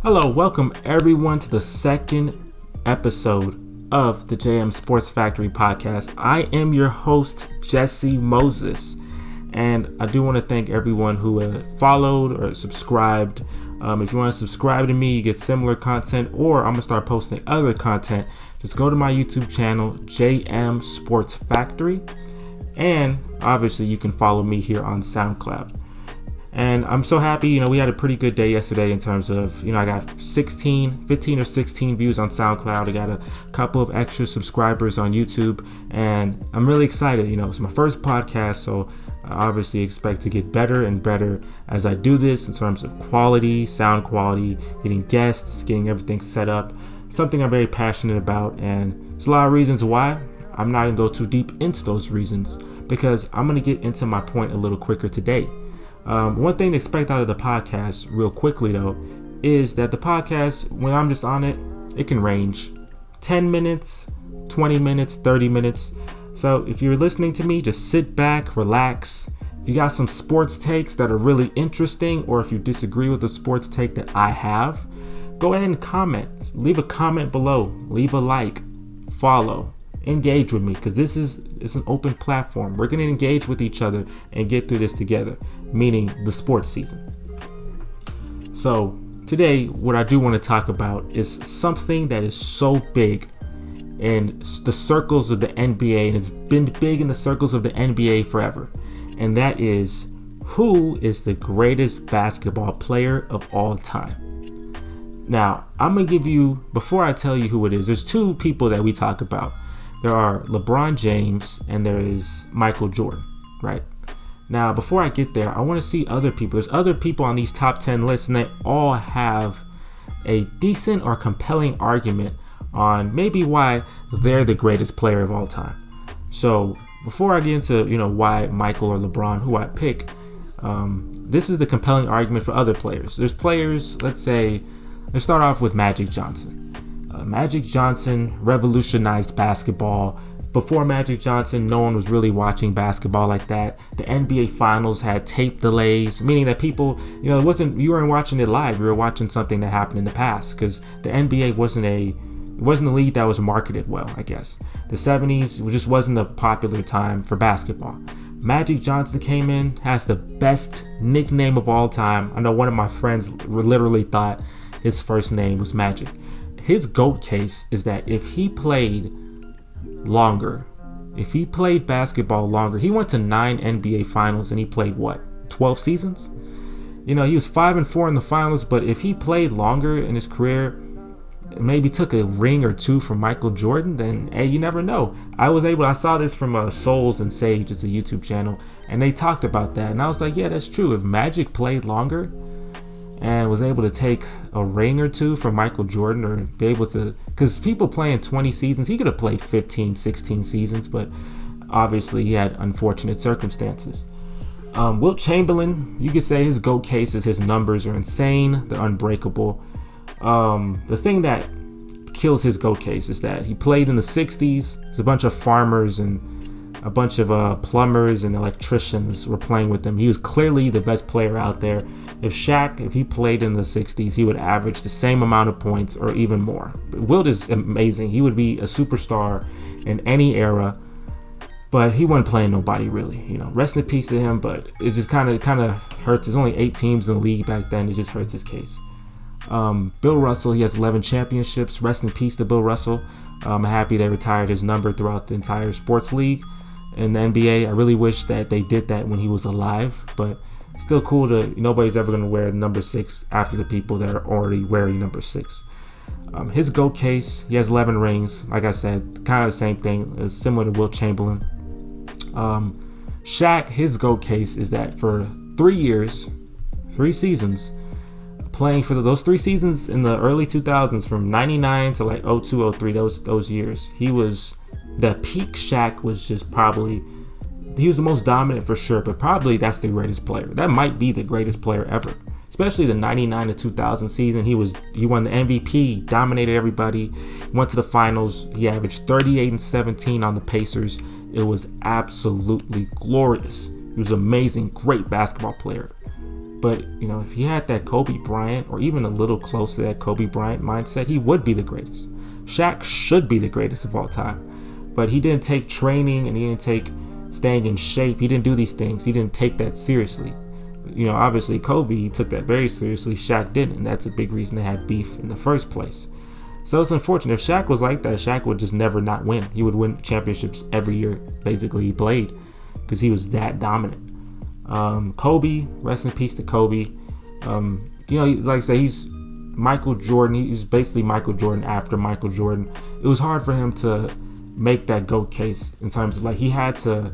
Hello, welcome everyone to the second episode of the JM Sports Factory podcast. I am your host, Jesse Moses, and I do want to thank everyone who followed or subscribed. If you want to subscribe to me, you get similar content, or I'm going to start posting other content. Just go to my YouTube channel, JM Sports Factory, and obviously you can follow me here on SoundCloud. And I'm so happy, we had a pretty good day yesterday in terms of, I got 15 or 16 views on SoundCloud. I got a couple of extra subscribers on YouTube, and I'm really excited. It's my first podcast, so I obviously expect to get better and better as I do this in terms of quality, sound quality, getting guests, getting everything set up. Something I'm very passionate about, and there's a lot of reasons why. I'm not going to go too deep into those reasons because I'm going to get into my point a little quicker today. One thing to expect out of the podcast real quickly though is that the podcast, when I'm just on it, it can range 10 minutes, 20 minutes, 30 minutes. So if you're listening to me, just sit back, relax. If you got some sports takes that are really interesting, or if you disagree with the sports take that I have, go ahead and comment. Leave a comment below, leave a like, follow. Engage with me, because it's an open platform. We're going to engage with each other and get through this together, meaning the sports season. So today, what I do want to talk about is something that is so big in the circles of the NBA, and it's been big in the circles of the NBA forever, and that is, who is the greatest basketball player of all time? Now, I'm going to give you, before I tell you who it is, there's two people that we talk about. There are Lebron James and there is Michael Jordan, right? Now, before I get there, I want to see other people. There's other people on these top 10 lists, and they all have a decent or compelling argument on maybe why they're the greatest player of all time. So before I get into, why Michael or LeBron, who I pick, this is the compelling argument for other players. There's players, let's start off with Magic Johnson. Magic Johnson revolutionized basketball. Before Magic Johnson, no one was really watching basketball like that. The NBA Finals had tape delays, meaning that people, you weren't watching it live. You were watching something that happened in the past, because the NBA wasn't a league that was marketed well, I guess. The 70s just wasn't a popular time for basketball. Magic Johnson came in, has the best nickname of all time. I know one of my friends literally thought his first name was Magic. His GOAT case is that if he played basketball longer, he went to 9 NBA finals and he played 12 seasons? He was 5-4 in the finals, but if he played longer in his career, maybe took a ring or two from Michael Jordan, then hey, you never know. I saw this from Souls and Sage, it's a YouTube channel, and they talked about that, and I was like, yeah, that's true. If Magic played longer and was able to take a ring or two from Michael Jordan, or be able to, because people playing 20 seasons, he could have played 15, 16 seasons, but obviously he had unfortunate circumstances. Wilt Chamberlain, you could say his GOAT case is his numbers are insane, they're unbreakable. The thing that kills his GOAT case is that he played in the 60s. There's a bunch of farmers and a bunch of plumbers and electricians were playing with him. He was clearly the best player out there. If he played in the 60s, he would average the same amount of points or even more. Wilt is amazing. He would be a superstar in any era, but he wasn't playing nobody really. Rest in peace to him, but it just kind of hurts. There's only 8 teams in the league back then. It just hurts his case. Bill Russell, he has 11 championships. Rest in peace to Bill Russell. I'm happy they retired his number throughout the entire sports league in the NBA. I really wish that they did that when he was alive, but still cool nobody's ever going to wear number 6 after the people that are already wearing number 6. His GOAT case, he has 11 rings. Like I said, kind of the same thing, similar to Wilt Chamberlain. Shaq, his GOAT case is that for 3 seasons, playing for those 3 seasons in the early 2000s, from 99 to like 02, 03, those years, the peak Shaq was just probably, he was the most dominant for sure, but probably that's the greatest player. That might be the greatest player ever, especially the 99 to 2000 season. He won the MVP, dominated everybody, went to the finals. He averaged 38 and 17 on the Pacers. It was absolutely glorious. He was amazing, great basketball player. But, if he had that Kobe Bryant or even a little close to that Kobe Bryant mindset, he would be the greatest. Shaq should be the greatest of all time. But he didn't take training and he didn't take staying in shape. He didn't do these things. He didn't take that seriously. Obviously Kobe, he took that very seriously. Shaq didn't, and that's a big reason they had beef in the first place. So it's unfortunate. If Shaq was like that, Shaq would just never not win. He would win championships every year, basically, he played, because he was that dominant. Kobe, rest in peace to Kobe. Like I say, he's Michael Jordan. He's basically Michael Jordan after Michael Jordan. It was hard for him to make that GOAT case in terms of, like, he had to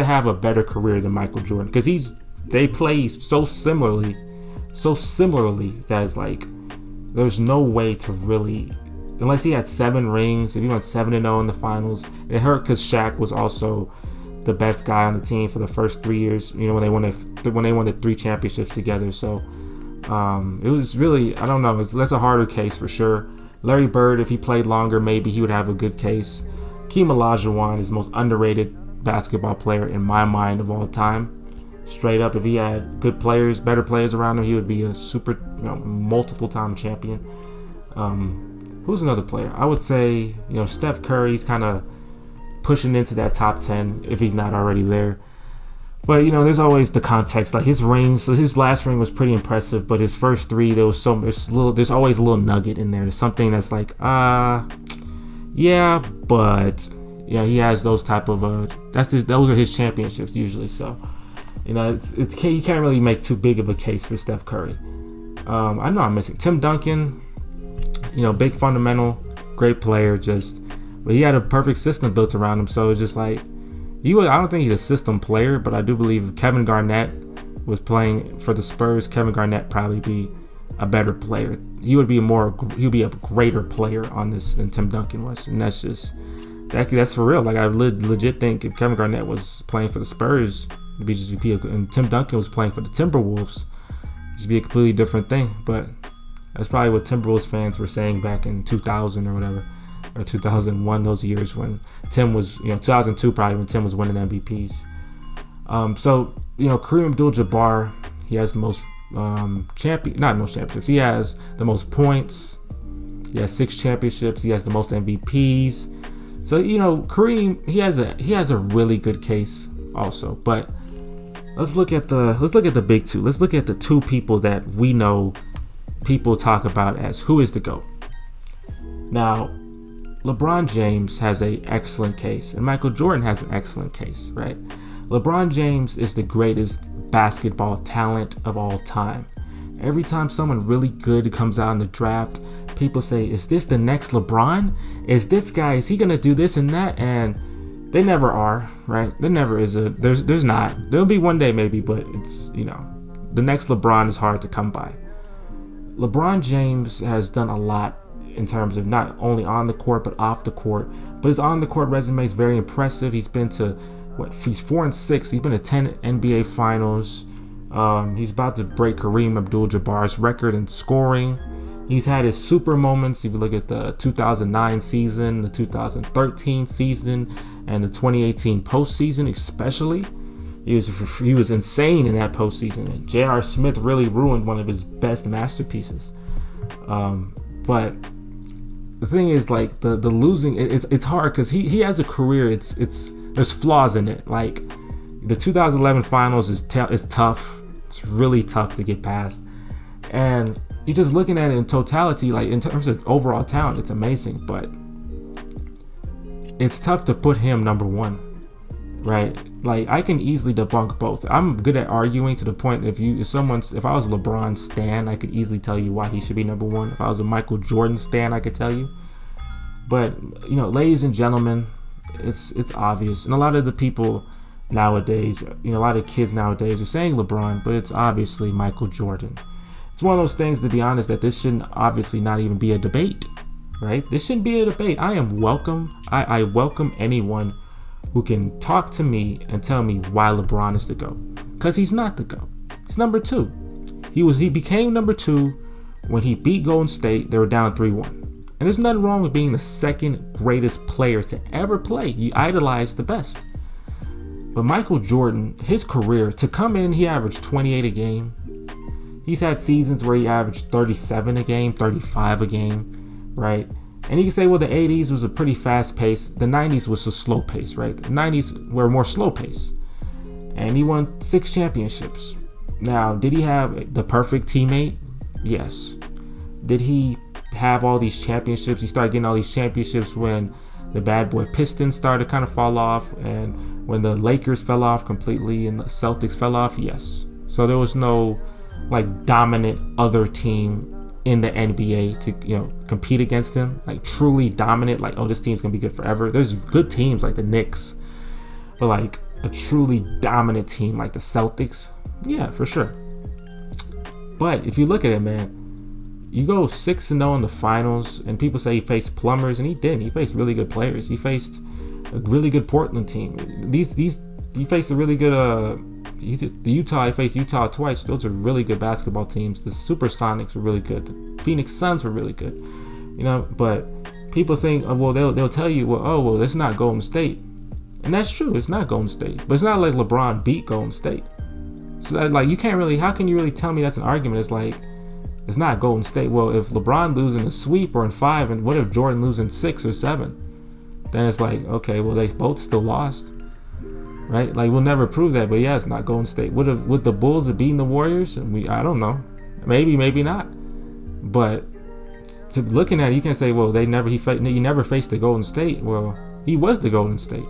have a better career than Michael Jordan, because they play so similarly that it's like there's no way to really, unless he had 7 rings, if he went 7-0 in the finals. It hurt because Shaq was also the best guy on the team for the first 3 years, when they won the 3 championships together. So it was really, I don't know, that's a harder case for sure. Larry Bird, if he played longer, maybe he would have a good case. Hakeem Olajuwon is the most underrated basketball player in my mind of all time. Straight up, if he had good players, better players around him, he would be a super, multiple-time champion. Who's another player? I would say, Steph Curry's kind of pushing into that top 10 if he's not already there. But, there's always the context. Like his rings, so his last ring was pretty impressive, but his first 3, there's always a little nugget in there. There's something that's like, yeah, but, he has those type of, those are his championships usually, so. You can't really make too big of a case for Steph Curry. I know I'm missing Tim Duncan. Big fundamental, great player. But he had a perfect system built around him. So it's just like I don't think he's a system player, but I do believe if Kevin Garnett was playing for the Spurs, Kevin Garnett probably be a better player. He would be a greater player on this than Tim Duncan was, and that's for real. Like I legit think if Kevin Garnett was playing for the Spurs, and Tim Duncan was playing for the Timberwolves, it'd be a completely different thing. But that's probably what Timberwolves fans were saying back in 2000 or whatever, or 2001, those years when Tim was, 2002 probably when Tim was winning MVPs. So Kareem Abdul-Jabbar, he has the most championships. He has the most points. He has 6 championships. He has the most MVPs. So Kareem, he has a really good case also, but. Let's look at the big 2. Let's look at the 2 people that we know people talk about as who is the GOAT. Now, LeBron James has an excellent case, and Michael Jordan has an excellent case, right? LeBron James is the greatest basketball talent of all time. Every time someone really good comes out in the draft, people say, is this the next LeBron? Is he gonna do this and that? And they never are, right? There never is there's not. There'll be one day maybe, but it's, the next LeBron is hard to come by. LeBron James has done a lot in terms of not only on the court, but off the court. But his on the court resume is very impressive. He's been to, he's 4-6. He's been to 10 NBA finals. He's about to break Kareem Abdul-Jabbar's record in scoring. He's had his super moments. If you look at the 2009 season, the 2013 season, and the 2018 postseason especially, he was insane in that postseason. And J.R. Smith really ruined one of his best masterpieces. But the thing is, like the losing, it's hard because he has a career. There's flaws in it. Like the 2011 finals is tough. It's really tough to get past, and you're just looking at it in totality, like in terms of overall talent, it's amazing, but it's tough to put him number 1, right? Like I can easily debunk both. I'm good at arguing to the point if I was LeBron stan, I could easily tell you why he should be number 1. If I was a Michael Jordan stan, I could tell you. But ladies and gentlemen, it's obvious, and a lot of the people nowadays, a lot of kids nowadays are saying LeBron, but it's obviously Michael Jordan. It's one of those things, to be honest, that this shouldn't obviously not even be a debate, right? This shouldn't be a debate. I welcome anyone who can talk to me and tell me why LeBron is the GOAT. Because he's not the GOAT. He's number 2. He became number 2 when he beat Golden State. They were down 3-1. And there's nothing wrong with being the second greatest player to ever play. You idolize the best. But Michael Jordan, his career, to come in, he averaged 28 a game. He's had seasons where he averaged 37 a game, 35 a game, right? And you can say, well, the 80s was a pretty fast pace. The 90s was a slow pace, right? The 90s were more slow pace. And he won 6 championships. Now, did he have the perfect teammate? Yes. Did he have all these championships? He started getting all these championships when the bad boy Pistons started to kind of fall off, and when the Lakers fell off completely and the Celtics fell off? Yes. So there was no like dominant other team in the NBA to, compete against him, like truly dominant, like, oh, this team's gonna be good forever. There's good teams like the Knicks, but like a truly dominant team like the Celtics, yeah, for sure. But if you look at it, man, you go 6-0 in the finals, and people say he faced plumbers, and he didn't. He faced really good players. He faced a really good Portland team. He faced a really good the Utah. He faced Utah twice. Those are really good basketball teams. The Supersonics were really good. The Phoenix Suns were really good. But people think, well, they'll tell you, well, it's not Golden State, and that's true. It's not Golden State, but it's not like LeBron beat Golden State. So that, like, you can't really. How can you really tell me that's an argument? It's like, it's not Golden State. Well, if LeBron losing a sweep or in 5, and what if Jordan losing 6 or 7? Then it's like, okay, well, they both still lost, right? Like, we'll never prove that, but yeah, it's not Golden State. Would the Bulls have beaten the Warriors? I don't know. Maybe not. But to looking at it, you can say, well, he never faced the Golden State. Well, he was the Golden State.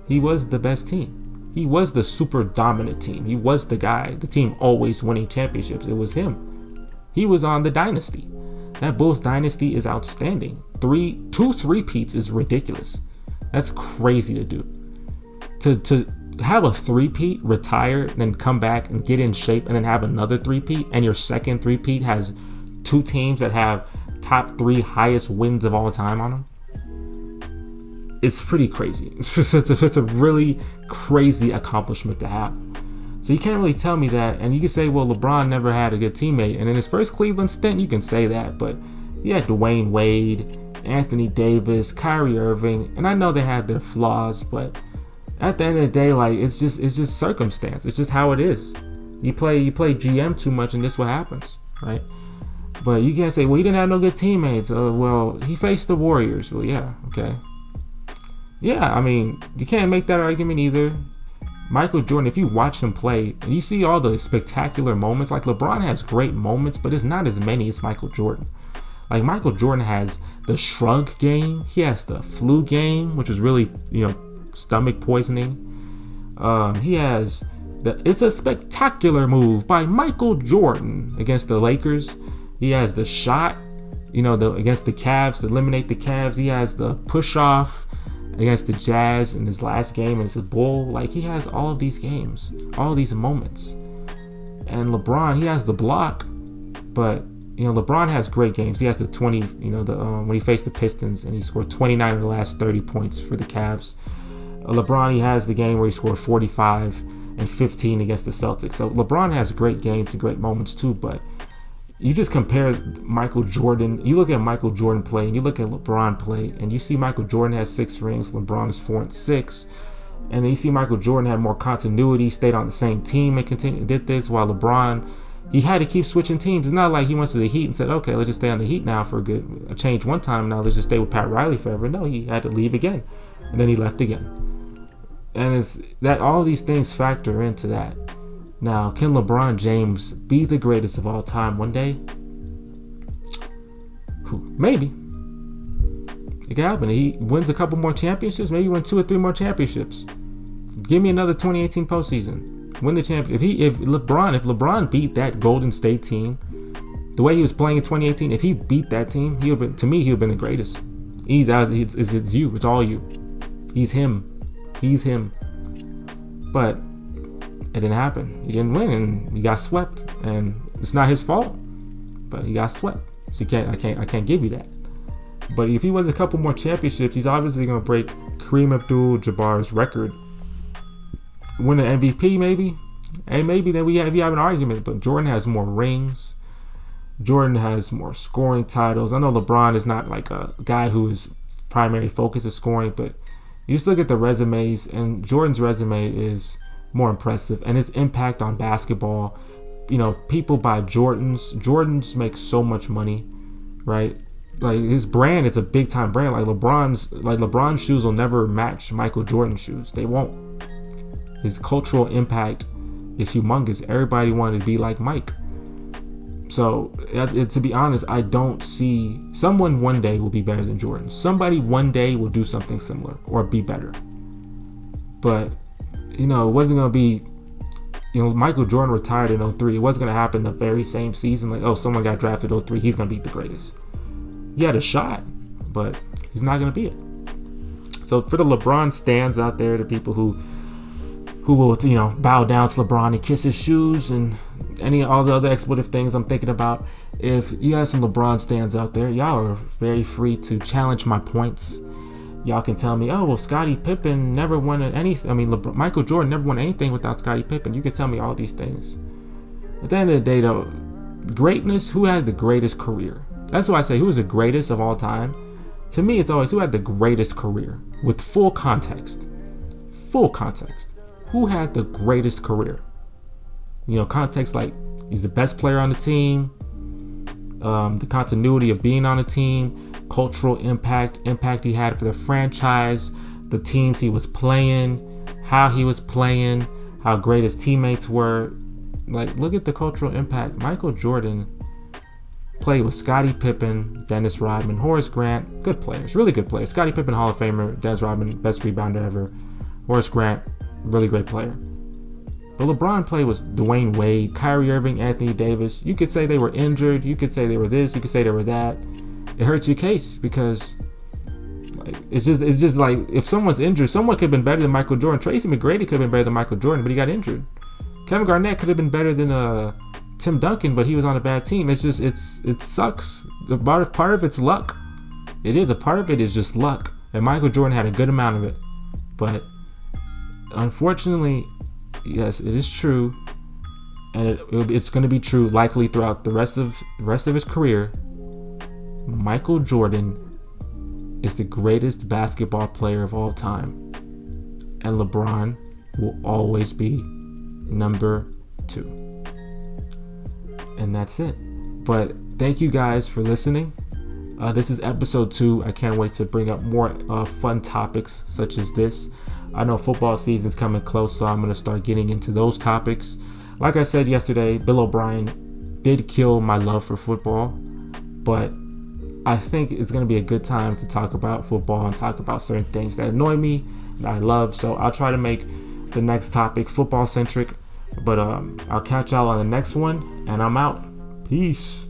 He was the best team. He was the super dominant team. He was the guy. The team always winning championships. It was him. He was on the dynasty. That Bulls dynasty is outstanding. 2 3-peats is ridiculous. That's crazy to do. To have a 3-peat, retire, then come back and get in shape, and then have another 3-peat, and your second 3-peat has 2 teams that have top 3 highest wins of all time on them. It's pretty crazy. It's a really crazy accomplishment to have. So you can't really tell me that. And you can say, well, LeBron never had a good teammate. And in his first Cleveland stint, you can say that. But you had Dwayne Wade, Anthony Davis, Kyrie Irving. And I know they had their flaws, but at the end of the day, like, it's just circumstance. It's just how it is. You play GM too much, and this is what happens, right? But you can't say, well, he didn't have no good teammates. Well, he faced the Warriors. Well, yeah, okay. Yeah, I mean, you can't make that argument either. Michael Jordan, if you watch him play, and you see all the spectacular moments, like LeBron has great moments, but it's not as many as Michael Jordan. Like, Michael Jordan has the shrug game. He has the flu game, which is really, stomach poisoning. He has it's a spectacular move by Michael Jordan against the Lakers. He has the shot, against the Cavs to eliminate the Cavs. He has the push off against the Jazz in his last game as a Bull. Like, he has all of these games, all of these moments. And LeBron, he has the block, but LeBron has great games. He has the 20, when he faced the Pistons and he scored 29 of the last 30 points for the Cavs. LeBron, he has the game where he scored 45 and 15 against the Celtics. So LeBron has great games and great moments too, but you just compare Michael Jordan. You look at Michael Jordan play, and you look at LeBron play, and you see Michael Jordan has 6 rings, LeBron is 4 and 6, and then you see Michael Jordan had more continuity, stayed on the same team, and did this, while LeBron, he had to keep switching teams. It's not like he went to the Heat and said, okay, let's just stay on the Heat now for a change one time. Now let's just stay with Pat Riley forever. No, he had to leave again, and then he left again. And it's that all these things factor into that. Now, can LeBron James be the greatest of all time one day? Maybe. It can happen. He wins a couple more championships. Maybe he wins 2 or 3 more championships. Give me another 2018 postseason. Win the championship. If LeBron beat that Golden State team the way he was playing in 2018, if he beat that team, he would been the greatest. It's you. It's all you. He's him. But it didn't happen. He didn't win, and he got swept. And it's not his fault, but he got swept. So I can't give you that. But if he wins a couple more championships, he's obviously gonna break Kareem Abdul-Jabbar's record. Win an MVP, maybe. And maybe then you have an argument. But Jordan has more rings. Jordan has more scoring titles. I know LeBron is not like a guy who his primary focus is scoring, but You just look at the resumes, and Jordan's resume is more impressive, and his impact on basketball. People buy Jordans. Jordans make so much money, right? Like, his brand is a big time brand. Like LeBron's shoes will never match Michael Jordan's shoes. They won't. His cultural impact is humongous. Everybody wanted to be like Mike. So, to be honest, I don't see someone one day will be better than Jordan. Somebody one day will do something similar or be better. But, it wasn't going to be, Michael Jordan retired in 2003. It wasn't going to happen the very same season. Like, someone got drafted in 2003. He's going to be the greatest. He had a shot, but he's not going to be it. So, for the LeBron stands out there, the people who will, bow down to LeBron and kiss his shoes and all the other expletive things I'm thinking about. If you have some LeBron stands out there, y'all are very free to challenge my points. Y'all can tell me, Scottie Pippen never won anything. Michael Jordan never won anything without Scottie Pippen. You can tell me all these things. At the end of the day, though, greatness, who had the greatest career? That's why I say, who is the greatest of all time? To me, it's always who had the greatest career with full context. Full context. Who had the greatest career? Context like he's the best player on the team, the continuity of being on the team, cultural impact he had for the franchise, the teams he was playing, how he was playing, how great his teammates were. Like, look at the cultural impact. Michael Jordan played with Scottie Pippen, Dennis Rodman, Horace Grant, good players, really good players. Scottie Pippen, Hall of Famer, Dennis Rodman, best rebounder ever. Horace Grant, really great player. But LeBron played with Dwayne Wade, Kyrie Irving, Anthony Davis. You could say they were injured. You could say they were this. You could say they were that. It hurts your case because, like, it's just like, if someone's injured, someone could have been better than Michael Jordan. Tracy McGrady could have been better than Michael Jordan, but he got injured. Kevin Garnett could have been better than Tim Duncan, but he was on a bad team. It sucks. Part of it's luck. It is. A part of it is just luck. And Michael Jordan had a good amount of it. But unfortunately, yes, it is true, and it's going to be true likely throughout the rest of his career. Michael Jordan is the greatest basketball player of all time, and LeBron will always be number 2. And that's it. But thank you guys for listening. This is episode 2. I can't wait to bring up more fun topics such as this. I know football season's coming close, so I'm going to start getting into those topics. Like I said yesterday, Bill O'Brien did kill my love for football, but I think it's going to be a good time to talk about football and talk about certain things that annoy me, that I love. So I'll try to make the next topic football-centric, but I'll catch y'all on the next one, and I'm out. Peace.